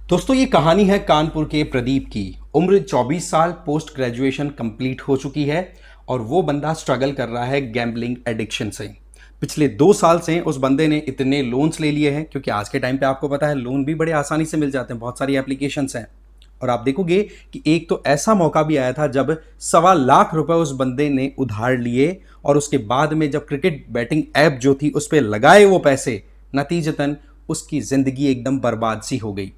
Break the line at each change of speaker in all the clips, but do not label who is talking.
दोस्तों ये कहानी है कानपुर के प्रदीप की। उम्र 24 साल, पोस्ट ग्रेजुएशन कंप्लीट हो चुकी है और वो बंदा स्ट्रगल कर रहा है गैम्बलिंग एडिक्शन से। पिछले 2 साल से उस बंदे ने इतने लोन्स ले लिए हैं, क्योंकि आज के टाइम पे आपको पता है लोन भी बड़े आसानी से मिल जाते हैं, बहुत सारी एप्लीकेशंस हैं। और आप देखोगे कि एक तो ऐसा मौका भी आया था जब 1.25 लाख उस बंदे ने उधार लिए और उसके बाद में जब क्रिकेट बैटिंग ऐप जो थी उस पर लगाए वो पैसे, नतीजतन उसकी जिंदगी एकदम बर्बाद सी हो गई।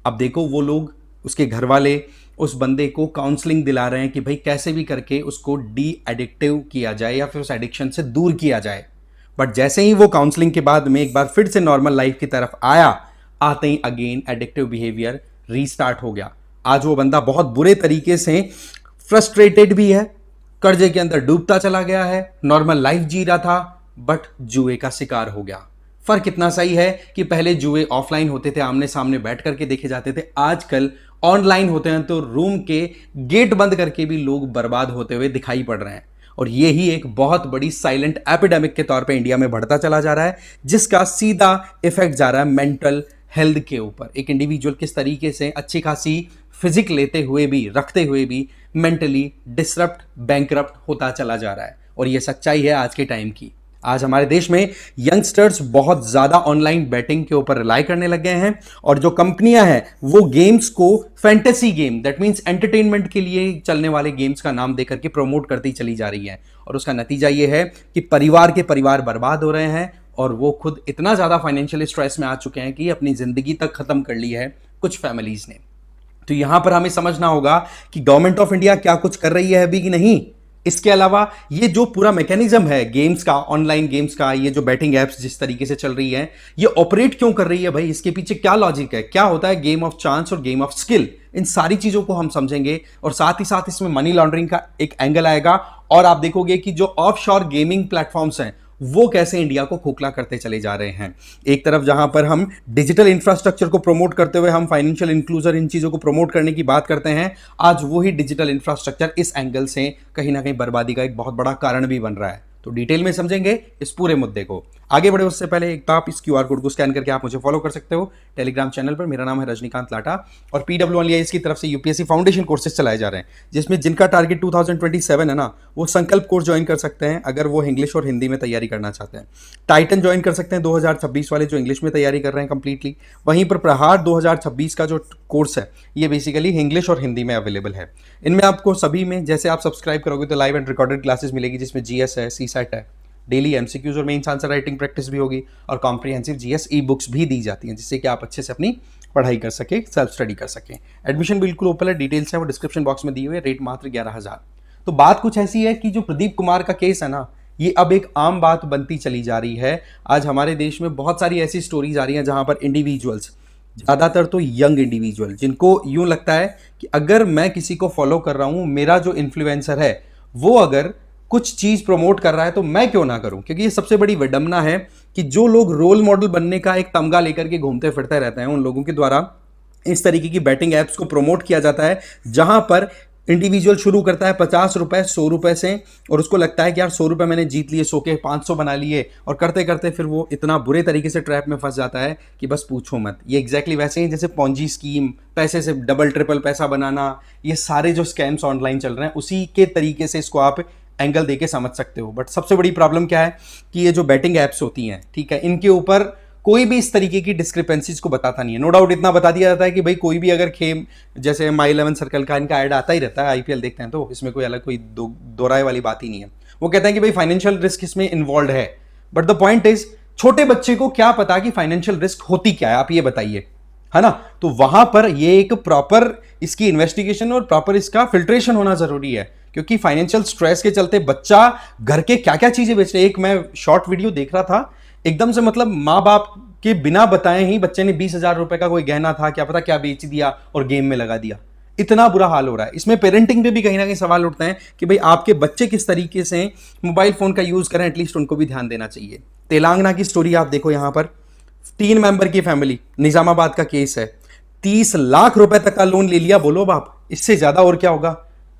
अब देखो वो लोग, उसके घर वाले उस बंदे को काउंसलिंग दिला रहे हैं कि भाई कैसे भी करके उसको डी एडिक्टिव किया जाए या फिर उस एडिक्शन से दूर किया जाए। बट जैसे ही वो काउंसलिंग के बाद में एक बार फिर से नॉर्मल लाइफ की तरफ आया, आते ही अगेन एडिक्टिव बिहेवियर रीस्टार्ट हो गया। आज वो बंदा बहुत बुरे तरीके से फ्रस्ट्रेटेड भी है, कर्जे के अंदर डूबता चला गया है, नॉर्मल लाइफ जी रहा था बट जुए का शिकार हो गया। फर्क इतना सही है कि पहले जुए ऑफलाइन होते थे, आमने सामने बैठ करके देखे जाते थे, आजकल ऑनलाइन होते हैं तो रूम के गेट बंद करके भी लोग बर्बाद होते हुए दिखाई पड़ रहे हैं। और ये ही एक बहुत बड़ी साइलेंट एपिडेमिक के तौर पे इंडिया में बढ़ता चला जा रहा है, जिसका सीधा इफेक्ट जा रहा है मेंटल हेल्थ के ऊपर। एक इंडिविजुअल किस तरीके से अच्छी खासी फिजिक लेते हुए भी, रखते हुए भी मेंटली डिसरप्ट, बैंकरप्ट होता चला जा रहा है। और ये सच्चाई है आज के टाइम की। आज हमारे देश में यंगस्टर्स बहुत ज्यादा ऑनलाइन बैटिंग के ऊपर रिलाई करने लग गए हैं और जो कंपनियां हैं वो गेम्स को fantasy game, that means entertainment के लिए चलने वाले गेम्स का नाम देकर के प्रमोट करती चली जा रही है। और उसका नतीजा ये है कि परिवार के परिवार बर्बाद हो रहे हैं और वो खुद इतना ज्यादा फाइनेंशियल स्ट्रेस में आ चुके हैं कि अपनी जिंदगी तक खत्म कर ली है कुछ फैमिलीज ने। तो यहां पर हमें समझना होगा कि गवर्नमेंट ऑफ इंडिया क्या कुछ कर रही है अभी कि नहीं। इसके अलावा ये जो पूरा मैकेनिज्म है गेम्स का, ऑनलाइन गेम्स का, ये जो बैटिंग एप्स जिस तरीके से चल रही है, ये ऑपरेट क्यों कर रही है भाई, इसके पीछे क्या लॉजिक है, क्या होता है गेम ऑफ चांस और गेम ऑफ स्किल, इन सारी चीजों को हम समझेंगे। और साथ ही साथ इसमें मनी लॉन्ड्रिंग का एक एंगल आएगा और आप देखोगे कि जो ऑफशोर गेमिंग प्लेटफॉर्म्स हैं वो कैसे इंडिया को खोखला करते चले जा रहे हैं। एक तरफ जहां पर हम डिजिटल इंफ्रास्ट्रक्चर को प्रमोट करते हुए हम फाइनेंशियल इंक्लूजन, इन चीजों को प्रमोट करने की बात करते हैं, आज वही डिजिटल इंफ्रास्ट्रक्चर इस एंगल से कहीं ना कहीं बर्बादी का एक बहुत बड़ा कारण भी बन रहा है। तो डिटेल में समझेंगे इस पूरे मुद्दे को। आगे बढ़े उससे पहले एक तो आप इस क्यूआर कोड को स्कैन करके आप मुझे फॉलो कर सकते हो टेलीग्राम चैनल पर। मेरा नाम है रजनीकांत लाटा और PWIS की तरफ से यूपीएससी फाउंडेशन कोर्सेज चलाए जा रहे हैं, जिसमें जिनका टारगेट 2027 है ना, वो संकल्प कोर्स ज्वाइन कर सकते हैं अगर वो इंग्लिश और हिंदी में तैयारी करना चाहते हैं। टाइटन ज्वाइन कर सकते हैं 2026 वाले, जो इंग्लिश में तैयारी कर रहे हैं कंप्लीटली। वहीं पर प्रहार 2026 का जो कोर्स है ये बेसिकली इंग्लिश और हिंदी में अवेलेबल है। इनमें आपको सभी में जैसे आप सब्सक्राइब करोगे तो लाइव एंड रिकॉर्डेड क्लासेस मिलेगी, जिसमें जीएस है, सीसैट है, डेली एमसीक्यूज और मेंस आंसर राइटिंग प्रैक्टिस भी होगी और कॉम्प्रिहेंसिव जीएस ई बुक्स भी दी जाती हैं, जिससे कि आप अच्छे से अपनी पढ़ाई कर सके, सेल्फ स्टडी कर सकें। एडमिशन बिल्कुल ओपन है, डिटेल्स है वो डिस्क्रिप्शन बॉक्स में दिए हुए, रेट मात्र 11,000। तो बात कुछ ऐसी है कि जो प्रदीप कुमार का केस है ना, ये अब एक आम बात बनती चली जा रही है। आज हमारे देश में बहुत सारी ऐसी स्टोरीज आ रही हैं जहां पर इंडिविजुअल्स, ज़्यादातर तो यंग इंडिविजुअल, जिनको यूं लगता है कि अगर मैं किसी को फॉलो कर रहा हूं, मेरा जो इन्फ्लुएंसर है वो अगर कुछ चीज प्रमोट कर रहा है तो मैं क्यों ना करूं। क्योंकि ये सबसे बड़ी विडंबना है कि जो लोग रोल मॉडल बनने का एक तमगा लेकर के घूमते फिरते रहते हैं, उन लोगों के द्वारा इस तरीके की बैटिंग एप्स को प्रमोट किया जाता है, जहां पर इंडिविजुअल शुरू करता है 50 रुपए, 100 रुपए से, और उसको लगता है कि यार 100 रुपए मैंने जीत लिए, 100 के 500 बना लिए, और करते करते फिर वो इतना बुरे तरीके से ट्रैप में फंस जाता है कि बस पूछो मत। ये एग्जैक्टली वैसे ही जैसे पॉन्जी स्कीम, पैसे से डबल ट्रिपल पैसा बनाना, ये सारे जो स्कैम्स ऑनलाइन चल रहे हैं उसी के तरीके से इसको आप एंगल देके समझ सकते हो। बट सबसे बड़ी प्रॉब्लम क्या है कि ये जो बैटिंग एप्स होती हैं, ठीक है, इनके ऊपर कोई भी इस तरीके की डिस्क्रिपेंसीज को बताता नहीं है। नो डाउट इतना बता दिया जाता है कि भाई कोई भी अगर खेम, जैसे माई 11 सर्कल का इनका ऐड आता ही रहता है, आईपीएल देखते हैं तो इसमें कोई अलग कोई दो राय वाली बात ही नहीं है। वो कहते हैं कि भाई फाइनेंशियल रिस्क इसमें इन्वॉल्व है, बट द पॉइंट इज छोटे बच्चे को क्या पता कि फाइनेंशियल रिस्क होती क्या है, आप ये बताइए, है ना। तो वहां पर ये एक प्रॉपर इसकी इन्वेस्टिगेशन और प्रॉपर इसका फिल्ट्रेशन होना जरूरी है, क्योंकि फाइनेंशियल स्ट्रेस के चलते बच्चा घर के क्या क्या चीजें बेच रहे हैं। एक मैं शॉर्ट वीडियो देख रहा था, एकदम से मतलब माँ बाप के बिना बताए ही बच्चे ने 20,000 रुपए का कोई गहना था, क्या पता क्या बेच दिया और गेम में लगा दिया। इतना बुरा हाल हो रहा है। इसमें पेरेंटिंग पे भी कहीं ना कहीं सवाल उठते हैं कि भाई आपके बच्चे किस तरीके से मोबाइल फोन का यूज करें, एटलीस्ट उनको भी ध्यान देना चाहिए। तेलंगाना की स्टोरी आप देखो, यहां पर 3 मेंबर की फैमिली, निजामाबाद का केस है, 30 लाख रुपए तक का लोन ले लिया। बोलो बाप, इससे ज्यादा और क्या होगा।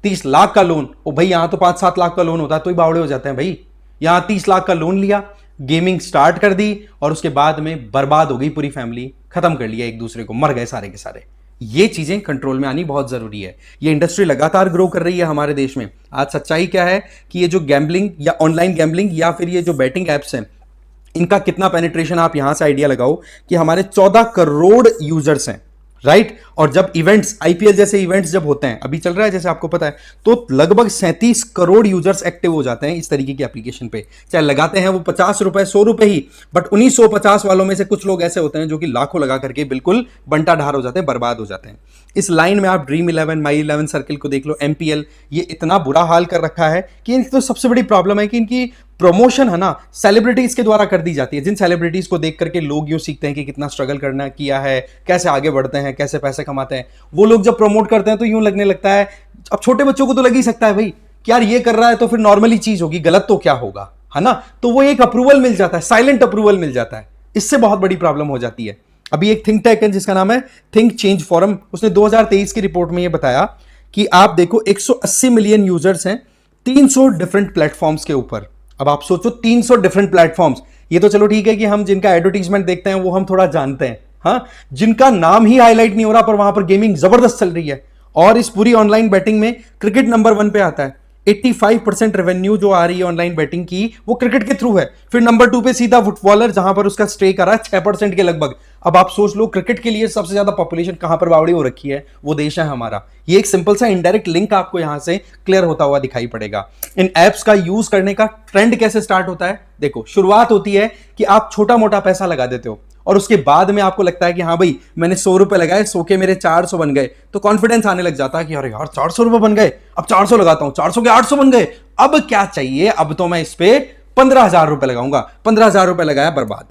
30 लाख का लोन, ओ भाई यहां तो 5-7 लाख का लोन होता है तो ही बावड़े हो जाते हैं भाई। यहां 30 लाख का लोन लिया, गेमिंग स्टार्ट कर दी और उसके बाद में बर्बाद हो गई पूरी फैमिली, खत्म कर लिया एक दूसरे को, मर गए सारे के सारे। ये चीजें कंट्रोल में आनी बहुत जरूरी है। ये इंडस्ट्री लगातार ग्रो कर रही है हमारे देश में। आज सच्चाई क्या है कि ये जो गैम्बलिंग या ऑनलाइन गैम्बलिंग या फिर ये जो बैटिंग एप्स हैं, इनका कितना पेनिट्रेशन आप यहां से आइडिया लगाओ कि हमारे 14 करोड़ यूजर्स हैं, राइट। और जब इवेंट्स, आईपीएल जैसे इवेंट्स जब होते हैं, अभी चल रहा है जैसे आपको पता है, तो लगभग 37 करोड़ यूजर्स एक्टिव हो जाते हैं इस तरीके की एप्लीकेशन पे। चाहे लगाते हैं वो 50 रुपए 100 रुपए ही, बट 1950 वालों में से कुछ लोग ऐसे होते हैं जो कि लाखों लगा करके बिल्कुल बंटा ढार हो जाते हैं, बर्बाद हो जाते हैं। इस लाइन में आप ड्रीम 11, माई 11 सर्किल को देख लो, एमपीएल, ये इतना बुरा हाल कर रखा है कि इनकी तो सबसे बड़ी प्रॉब्लम है कि इनकी प्रमोशन है ना सेलिब्रिटीज के द्वारा कर दी जाती है, जिन सेलिब्रिटीज को देख करके लोग यूं सीखते हैं कि कितना स्ट्रगल करना किया है, कैसे आगे बढ़ते हैं, कैसे पैसे कमाते हैं। वो लोग जब प्रमोट करते हैं तो यूं लगने लगता है, अब छोटे बच्चों को तो लग ही सकता है भाई कि यार ये कर रहा है तो फिर नॉर्मली चीज होगी, गलत तो क्या होगा, है ना। तो वो एक अप्रूवल मिल जाता है, साइलेंट अप्रूवल मिल जाता है। इससे बहुत बड़ी प्रॉब्लम हो जाती है। अभी एक थिंक टैंक है जिसका नाम है थिंक चेंज फोरम, उसने 2023 की रिपोर्ट में ये बताया कि आप देखो 180 मिलियन यूजर्स हैं 300 डिफरेंट प्लेटफॉर्म्स के ऊपर। अब आप सोचो 300 डिफरेंट प्लेटफॉर्म्स, ये तो चलो ठीक है कि हम जिनका एडवर्टीजमेंट देखते हैं वो हम थोड़ा जानते हैं, हाँ, जिनका नाम ही हाईलाइट नहीं हो रहा पर वहां पर गेमिंग जबरदस्त चल रही है। और इस पूरी ऑनलाइन बैटिंग में क्रिकेट नंबर 1 पे आता है। 85% रेवेन्यू जो आ रही है ऑनलाइन बैटिंग की वो क्रिकेट के थ्रू है। फिर नंबर 2 पे सीधा फुटबॉलर, जहां पर उसका स्टेक आ रहा है 6% के लगभग। अब आप सोच लो क्रिकेट के लिए सबसे ज्यादा पॉपुलेशन कहां पर बावड़ी हो रखी है, वो देश है हमारा। ये एक सिंपल सा इनडायरेक्ट लिंक आपको यहां से क्लियर होता हुआ दिखाई पड़ेगा। इन एप्स का यूज करने का ट्रेंड कैसे स्टार्ट होता है, देखो शुरुआत होती है कि आप छोटा मोटा पैसा लगा देते हो और उसके बाद में आपको लगता है कि हाँ भाई मैंने 100 रुपए लगाए, 100 के मेरे 400 बन गए, तो कॉन्फिडेंस आने लग जाता है कि अरे यार 400 रुपए बन गए, अब 400 लगाता हूं, 400 के 800 बन गए, अब क्या चाहिए, अब तो मैं इस पे 15,000 रुपए लगाऊंगा। 15,000 रुपए लगाया बर्बाद,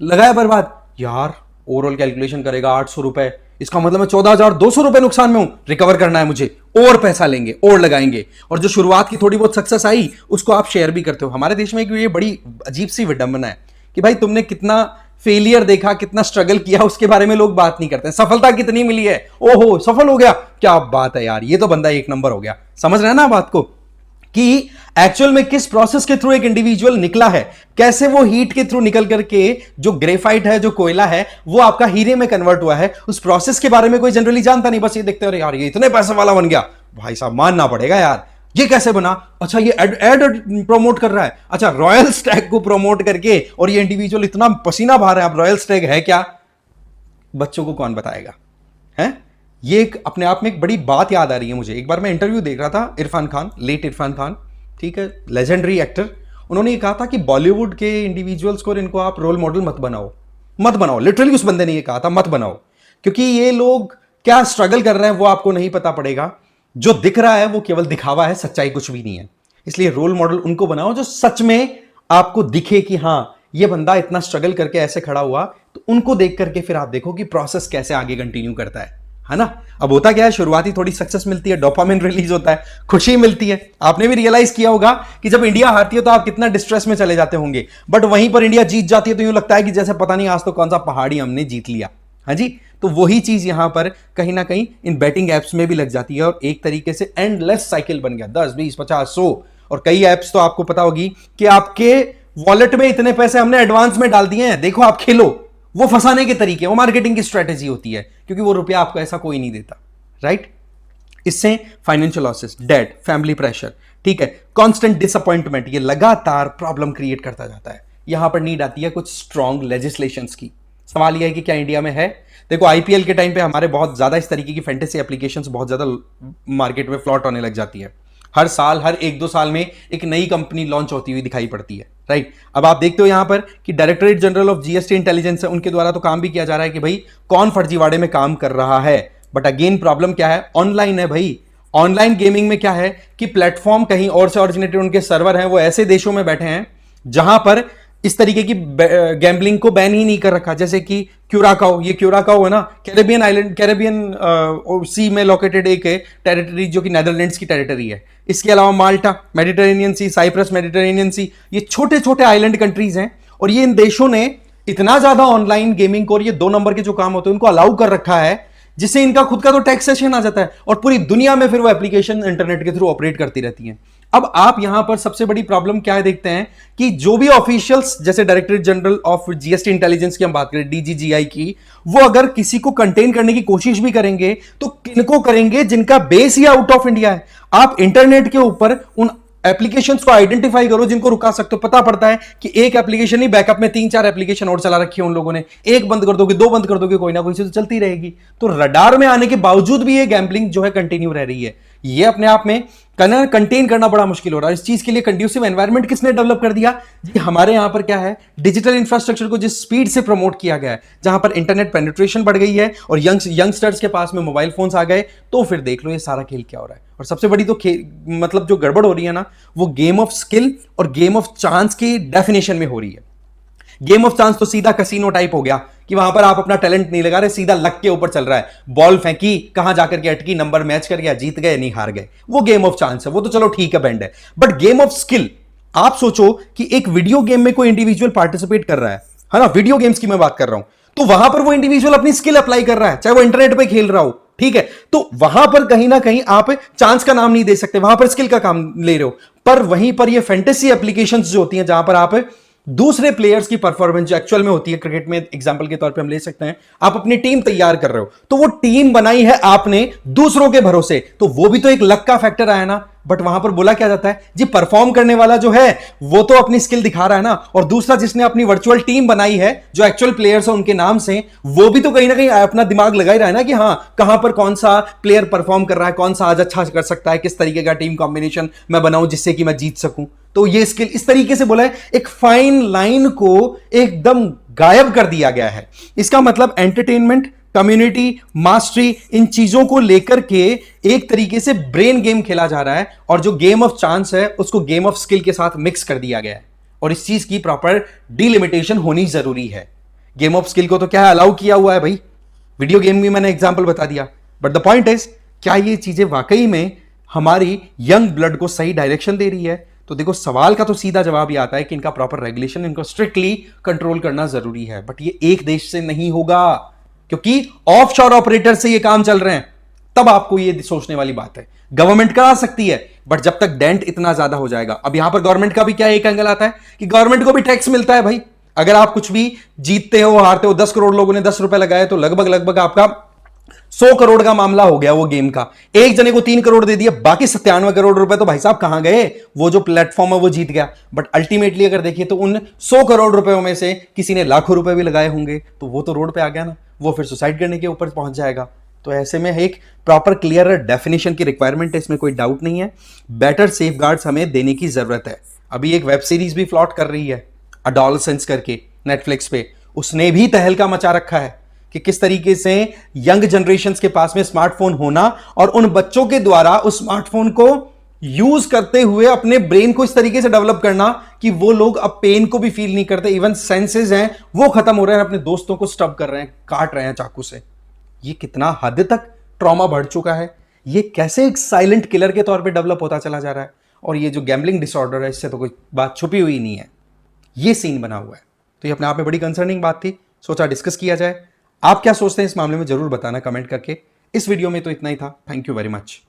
लगाया बर्बाद, यार ओवरऑल कैलकुलेशन करेगा 800 रुपए, इसका मतलब मैं 14,200 रुपए नुकसान में हूं, रिकवर करना है मुझे, और पैसा लेंगे और लगाएंगे। और जो शुरुआत की थोड़ी बहुत सक्सेस आई उसको आप शेयर भी करते हो। हमारे देश में ये बड़ी अजीब सी विडंबना है कि भाई तुमने कितना फेलियर देखा, कितना स्ट्रगल किया, उसके बारे में लोग बात नहीं करते। सफलता कितनी मिली है, ओहो सफल हो गया, क्या बात है यार, ये तो बंदा एक नंबर हो गया। समझ रहे हैं ना बात को कि एक्चुअल में किस प्रोसेस के थ्रू एक इंडिविजुअल निकला है, कैसे वो हीट के थ्रू निकल करके जो ग्रेफाइट है, जो कोयला है, वो आपका हीरे में कन्वर्ट हुआ है। उस प्रोसेस के बारे में कोई जनरली जानता नहीं, बस ये देखते हैं यार ये इतने पैसे वाला बन गया, भाई साहब मानना पड़ेगा यार, ये कैसे बना, अच्छा ये एड प्रमोट कर रहा है, अच्छा रॉयल स्टैग को प्रमोट करके, और ये इंडिविजुअल इतना पसीना बहा रहा है। अब रॉयल स्टैग है क्या, बच्चों को कौन बताएगा, है। ये एक अपने आप में एक बड़ी बात याद आ रही है मुझे। एक बार मैं इंटरव्यू देख रहा था, इरफान खान, लेट इरफान खान, ठीक है, लेजेंडरी एक्टर, उन्होंने ये कहा था कि बॉलीवुड के इंडिविजुअल्स को इनको आप रोल मॉडल मत बनाओ, मत बनाओ, लिटरली उस बंदे ने ये कहा था मत बनाओ, क्योंकि ये लोग क्या स्ट्रगल कर रहे हैं वो आपको नहीं पता पड़ेगा। जो दिख रहा है वो केवल दिखावा है, सच्चाई कुछ भी नहीं है। इसलिए रोल मॉडल उनको बनाओ जो सच में आपको दिखे कि हाँ ये बंदा इतना स्ट्रगल करके ऐसे खड़ा हुआ, तो उनको देख करके फिर आप देखो कि प्रोसेस कैसे आगे कंटिन्यू करता है ना। अब होता क्या है, शुरुआती थोड़ी सक्सेस मिलती है, डोपामिन रिलीज होता है, खुशी मिलती है। आपने भी रियलाइज किया होगा कि जब इंडिया हारती है तो आप कितना डिस्ट्रेस में चले जाते होंगे, बट वहीं पर इंडिया जीत जाती है तो यूं लगता है कि जैसे पता नहीं आज तो कौन सा पहाड़ी हमने जीत लिया। हाँ जी, तो वही चीज यहां पर कहीं ना कहीं इन बैटिंग एप्स में भी लग जाती है और एक तरीके से एंडलेस साइकिल बन गया, 10, 20, 50, 100। और कई एप्स तो आपको पता होगी कि आपके वॉलेट में इतने पैसे हमने एडवांस में डाल दिए हैं, देखो आप खेलो। वो फंसाने के तरीके, वो मार्केटिंग की स्ट्रेटेजी होती है, क्योंकि वो रुपया आपको ऐसा कोई नहीं देता, राइट। इससे financial losses, debt, family pressure, ठीक है, कांस्टेंट डिसअपॉइंटमेंट, ये लगातार प्रॉब्लम क्रिएट करता जाता है। यहां पर नीड आती है कुछ स्ट्रॉन्ग लेजिस्लेशंस की। सवाल यह है कि क्या इंडिया में है। देखो आईपीएल के टाइम पे हमारे बहुत ज्यादा इस तरीके की फैंटेसी एप्लीकेशंस बहुत ज्यादा मार्केट में फ्लॉट होने लग जाती है। हर साल, हर 1-2 साल में एक नई कंपनी लॉन्च होती हुई दिखाई पड़ती है, राइट। अब आप देखते हो यहां पर कि directorate general of GST intelligence है, उनके द्वारा तो काम भी किया जा रहा है कि भाई कौन फर्जीवाड़े में काम कर रहा है। बट अगेन प्रॉब्लम क्या है, ऑनलाइन है भाई। ऑनलाइन गेमिंग में क्या है कि प्लेटफॉर्म कहीं और से ऑरिजिनेटेड, उनके सर्वर हैं वो ऐसे देशों में बैठे हैं जहां पर इस तरीके की गैम्बलिंग को बैन ही नहीं कर रखा। जैसे कि क्यूराकाओ, ये क्यूराकाओ है ना, कैरेबियन आइलैंड, कैरेबियन सी में लोकेटेड एक टेरिटरी जो कि नेदरलैंड्स की टेरिटरी है। इसके अलावा माल्टा, मेडिटेरेनियन सी, साइप्रस, मेडिटेरेनियन सी, ये छोटे छोटे आइलैंड कंट्रीज हैं। और ये इन देशों ने इतना ज्यादा ऑनलाइन गेमिंग को और ये 2 नंबर के जो काम होते हैं उनको अलाउ कर रखा है, जिससे इनका खुद का तो टैक्सेशन आ जाता है और पूरी दुनिया में फिर वो एप्लीकेशन इंटरनेट के थ्रू ऑपरेट करती रहती हैं। अब आप यहां पर सबसे बड़ी प्रॉब्लम क्या है देखते हैं कि जो भी ऑफिशियल्स, जैसे directorate general of GST intelligence की हम बात करें, डीजीजीआई की, वो अगर किसी को कंटेन करने की कोशिश भी करेंगे तो किनको करेंगे? जिनका base he out of India है। आप इंटरनेट के ऊपर उन एप्लीकेशंस को आइडेंटिफाई करो जिनको रुका सकते हो। पता पड़ता है कि एक एप्लीकेशन नहीं, बैकअप में 3-4 एप्लीकेशन और चला रखी है उन लोगों ने। एक बंद कर दोगे, 2 बंद कर दोगे, कोई ना कोई चीज तो चलती रहेगी। तो रडार में आने के बावजूद भी ये गैम्बलिंग जो है कंटिन्यू रह रही है। ये अपने आप में कंटेन करना बड़ा मुश्किल हो रहा है। इस चीज के लिए कंड्यूसिव एनवायरनमेंट किसने डेवलप कर दिया जी? हमारे यहां पर क्या है, डिजिटल इंफ्रास्ट्रक्चर को जिस स्पीड से प्रमोट किया गया है, जहां पर इंटरनेट पेनिट्रेशन बढ़ गई है और यंगस्टर्स के पास में मोबाइल फोन्स आ गए, तो फिर देख लो ये सारा खेल क्या हो रहा है। और सबसे बड़ी तो मतलब जो गड़बड़ हो रही है ना, वो गेम ऑफ स्किल और गेम ऑफ चांस की डेफिनेशन में हो रही है। गेम ऑफ चांस तो सीधा कसिनो टाइप हो गया कि वहां पर आप अपना टैलेंट नहीं लगा रहे, सीधा लक के ऊपर चल रहा है। बॉल फेंकी, कहां जाकर के अटकी, नंबर मैच कर गया, जीत गए नहीं हार गए, वो गेम ऑफ चांस है। वो तो चलो ठीक है, बैंड है। बट गेम ऑफ स्किल, आप सोचो कि एक वीडियो गेम में कोई इंडिविजुअल पार्टिसिपेट कर रहा है ना, वीडियो गेम्स की मैं बात कर रहा हूं, तो वहां पर वो इंडिविजुअल अपनी स्किल अप्लाई कर रहा है, चाहे वो इंटरनेट पे खेल रहा हो, ठीक है। तो वहां पर कहीं ना कहीं आप चांस का नाम नहीं दे सकते, वहां पर स्किल का काम ले रहे हो। पर वहीं पर ये फैंटेसी एप्लीकेशंस जो होती हैं, जहां पर आप दूसरे प्लेयर्स की परफॉर्मेंस जो एक्चुअल में होती है, क्रिकेट में एग्जांपल के तौर पे हम ले सकते हैं, आप अपनी टीम तैयार कर रहे हो, तो वो टीम बनाई है आपने दूसरों के भरोसे, तो वो भी तो एक लक का फैक्टर आया ना। बट वहां पर बोला क्या जाता है जी, परफॉर्म करने वाला जो है वो तो अपनी स्किल दिखा रहा है ना, और दूसरा जिसने अपनी वर्चुअल टीम बनाई है, जो एक्चुअल प्लेयर्स है उनके नाम से, वो भी तो कहीं ना कहीं अपना दिमाग लगा ही रहा है ना कि हाँ, कहां पर कौन सा प्लेयर परफॉर्म कर रहा है, कौन सा आज अच्छा कर सकता है, किस तरीके का टीम कॉम्बिनेशन मैं बनाऊं जिससे कि मैं जीत सकूं। तो ये स्किल इस तरीके से बोला है, एक फाइन लाइन को एकदम गायब कर दिया गया है। इसका मतलब एंटरटेनमेंट, कम्युनिटी, मास्टरी, इन चीजों को लेकर के एक तरीके से ब्रेन गेम खेला जा रहा है, और जो गेम ऑफ चांस है उसको गेम ऑफ स्किल के साथ मिक्स कर दिया गया है। और इस चीज की प्रॉपर डिलिमिटेशन होनी जरूरी है। गेम ऑफ स्किल को तो क्या है, अलाउ किया हुआ है भाई, वीडियो गेम भी मैंने एग्जाम्पल बता दिया। बट द पॉइंट इज, क्या ये चीजें वाकई में हमारी यंग ब्लड को सही डायरेक्शन दे रही है? तो देखो, सवाल का तो सीधा जवाब ये आता है कि इनका प्रॉपर रेगुलेशन, इनको स्ट्रिक्टली कंट्रोल करना जरूरी है। बट ये एक देश से नहीं होगा, क्योंकि ऑफशोर ऑपरेटर से ये काम चल रहे हैं। तब आपको ये सोचने वाली बात है। गवर्नमेंट करा सकती है, बट जब तक डेंट इतना ज्यादा हो जाएगा। अब यहां पर गवर्नमेंट का भी क्या एक एंगल आता है कि गवर्नमेंट को भी टैक्स मिलता है भाई। अगर आप कुछ भी जीतते हो, हारते हो, 10 करोड़ लोगों ने 10 रुपए लगाए, तो लगभग लगभग आपका 100 करोड़ का मामला हो गया वो गेम का। एक जने को 3 करोड़ दे दिया, बाकी 97 करोड़ रुपए तो भाई साहब कहां गए? वो जो प्लेटफॉर्म है वो जीत गया। बट अल्टीमेटली अगर देखिए तो उन 100 करोड़ रुपयों में से किसी ने लाखों रुपए भी लगाए होंगे, तो वो तो रोड पे आ गया ना, वो फिर सुसाइड करने के ऊपर पहुंच जाएगा। तो ऐसे में एक प्रॉपर क्लियर डेफिनेशन की रिक्वायरमेंट है, इसमें कोई डाउट नहीं है। बेटर सेफगार्ड्स हमें देने की जरूरत है। अभी एक वेब सीरीज भी फ्लॉट कर रही है, अडोलसेंस करके, नेटफ्लिक्स पे, उसने भी तहलका मचा रखा है कि किस तरीके से यंग जनरेशन्स के पास में स्मार्टफोन होना और उन बच्चों के द्वारा उस स्मार्टफोन को यूज करते हुए अपने ब्रेन को इस तरीके से डेवलप करना कि वो लोग अब पेन को भी फील नहीं करते, इवन सेंसेस हैं वो खत्म हो रहे हैं, अपने दोस्तों को स्टब कर रहे हैं, काट रहे हैं चाकू से। ये कितना हद तक ट्रॉमा बढ़ चुका है, ये कैसे एक साइलेंट किलर के तौर पे डेवलप होता चला जा रहा है। और ये जो गैम्बलिंग डिसऑर्डर है, इससे तो कोई बात छुपी हुई नहीं है, ये सीन बना हुआ है। तो ये अपने आप में बड़ी कंसर्निंग बात थी, सोचा डिस्कस किया जाए। आप क्या सोचते हैं इस मामले में, जरूर बताना कमेंट करके। इस वीडियो में तो इतना ही था। Thank you very much.